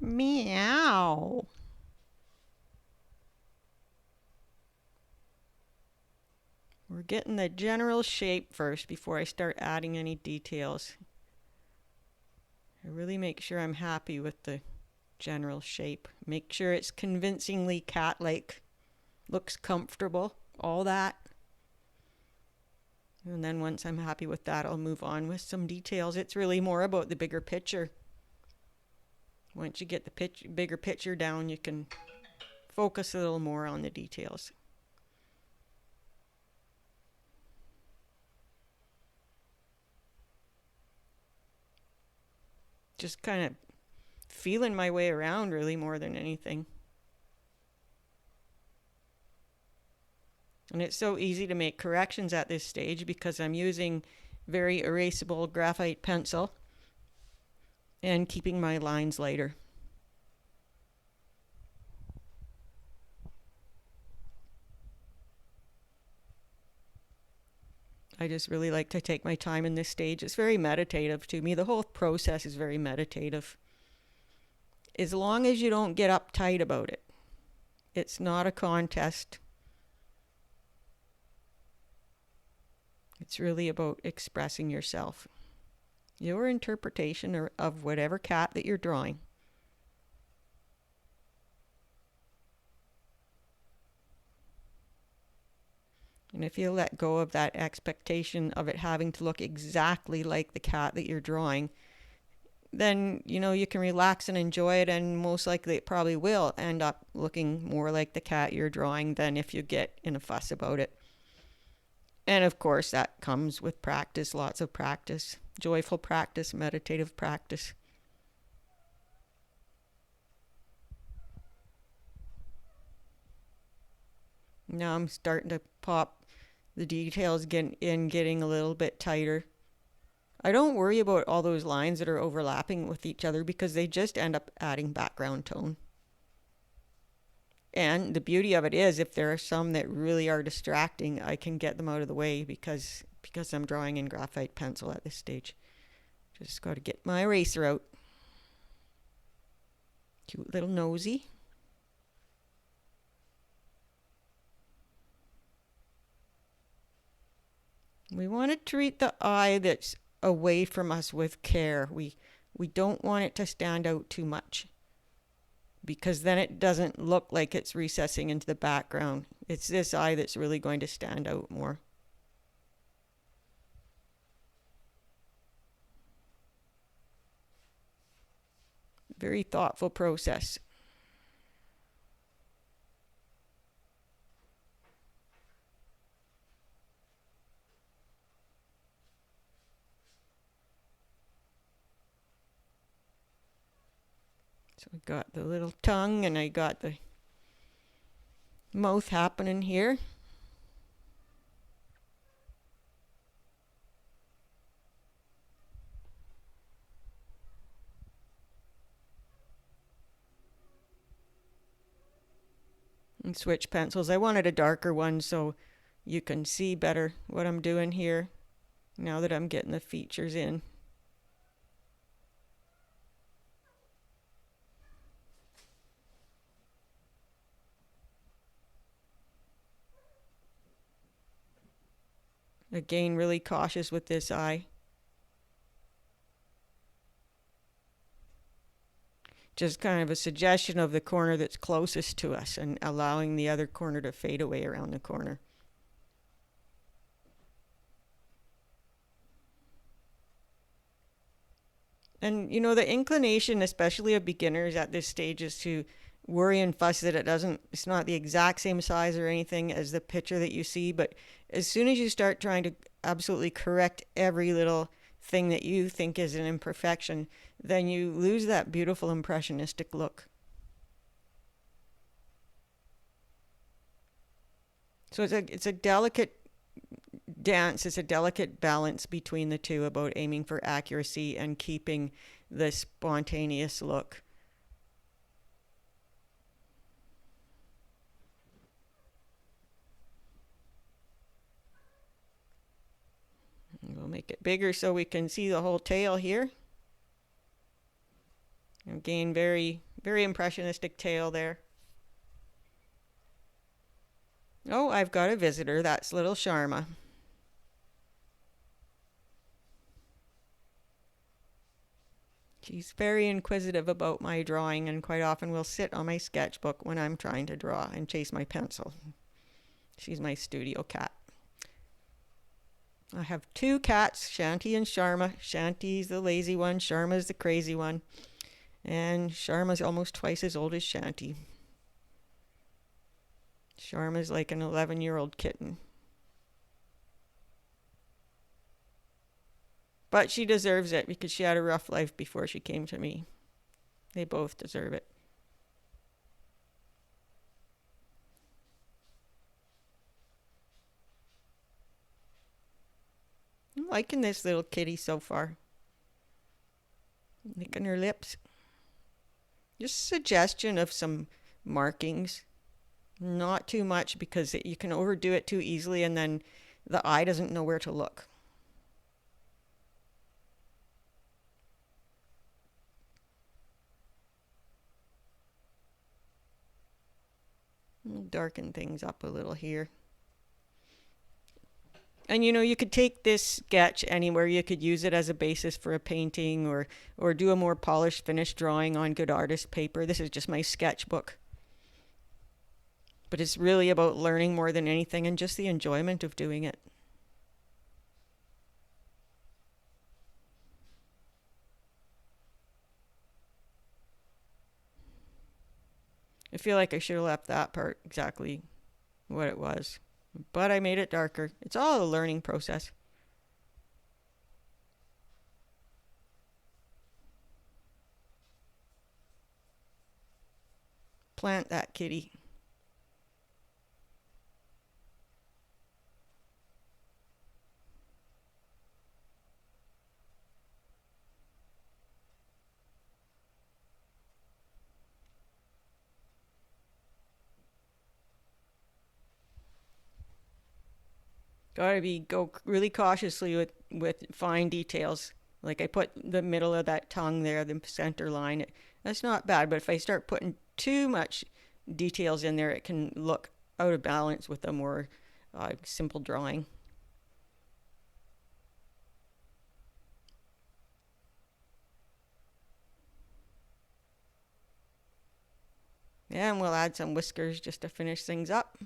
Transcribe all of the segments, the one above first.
Meow. We're getting the general shape first before I start adding any details. I really make sure I'm happy with the general shape. Make sure it's convincingly cat-like, looks comfortable, all that. And then once I'm happy with that, I'll move on with some details. It's really more about the bigger picture. Once you get the bigger picture down, you can focus a little more on the details. Just kind of feeling my way around really more than anything. And it's so easy to make corrections at this stage because I'm using very erasable graphite pencil and keeping my lines lighter. I just really like to take my time in this stage. It's very meditative to me. The whole process is very meditative. As long as you don't get uptight about it. It's not a contest. It's really about expressing yourself. Your interpretation of whatever cat that you're drawing. And if you let go of that expectation of it having to look exactly like the cat that you're drawing, then you can relax and enjoy it, and most likely it probably will end up looking more like the cat you're drawing than if you get in a fuss about it. And of course that comes with practice, lots of practice, joyful practice, meditative practice. Now I'm starting to pop the details getting a little bit tighter. I don't worry about all those lines that are overlapping with each other because they just end up adding background tone. And the beauty of it is, if there are some that really are distracting, I can get them out of the way because I'm drawing in graphite pencil at this stage. Just got to get my eraser out. Cute little nosy. We want to treat the eye that's away from us with care. We don't want it to stand out too much because then it doesn't look like it's recessing into the background. It's this eye that's really going to stand out more. Very thoughtful process. So I got the little tongue and I got the mouth happening here. And switch pencils. I wanted a darker one so you can see better what I'm doing here now that I'm getting the features in. Again, really cautious with this eye. Just kind of a suggestion of the corner that's closest to us and allowing the other corner to fade away around the corner. And the inclination, especially of beginners at this stage, is to worry and fuss that it's not the exact same size or anything as the picture that you see. But as soon as you start trying to absolutely correct every little thing that you think is an imperfection, then you lose that beautiful impressionistic look. So it's a delicate dance. It's a delicate balance between the two about aiming for accuracy and keeping the spontaneous look. We'll make it bigger so we can see the whole tail here. Again, very, Very impressionistic tail there. Oh, I've got a visitor. That's little Sharma. She's very inquisitive about my drawing and quite often will sit on my sketchbook when I'm trying to draw and chase my pencil. She's my studio cat. I have two cats, Shanti and Sharma. Shanti's the lazy one, Sharma's the crazy one. And Sharma's almost twice as old as Shanti. Sharma's like an 11-year-old kitten. But she deserves it because she had a rough life before she came to me. They both deserve it. I'm liking this little kitty so far. Licking her lips. Just suggestion of some markings. Not too much because you can overdo it too easily and then the eye doesn't know where to look. Darken things up a little here. And you could take this sketch anywhere. You could use it as a basis for a painting or do a more polished finished drawing on good artist paper. This is just my sketchbook. But it's really about learning more than anything and just the enjoyment of doing it. I feel like I should have left that part exactly what it was. But I made it darker. It's all a learning process. Plant that kitty. Gotta go really cautiously with fine details. Like I put the middle of that tongue there, the center line. That's not bad, but if I start putting too much details in there, it can look out of balance with a more simple drawing. And we'll add some whiskers just to finish things up.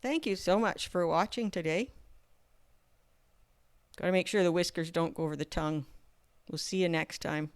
Thank you so much for watching today. Gotta make sure the whiskers don't go over the tongue. We'll see you next time.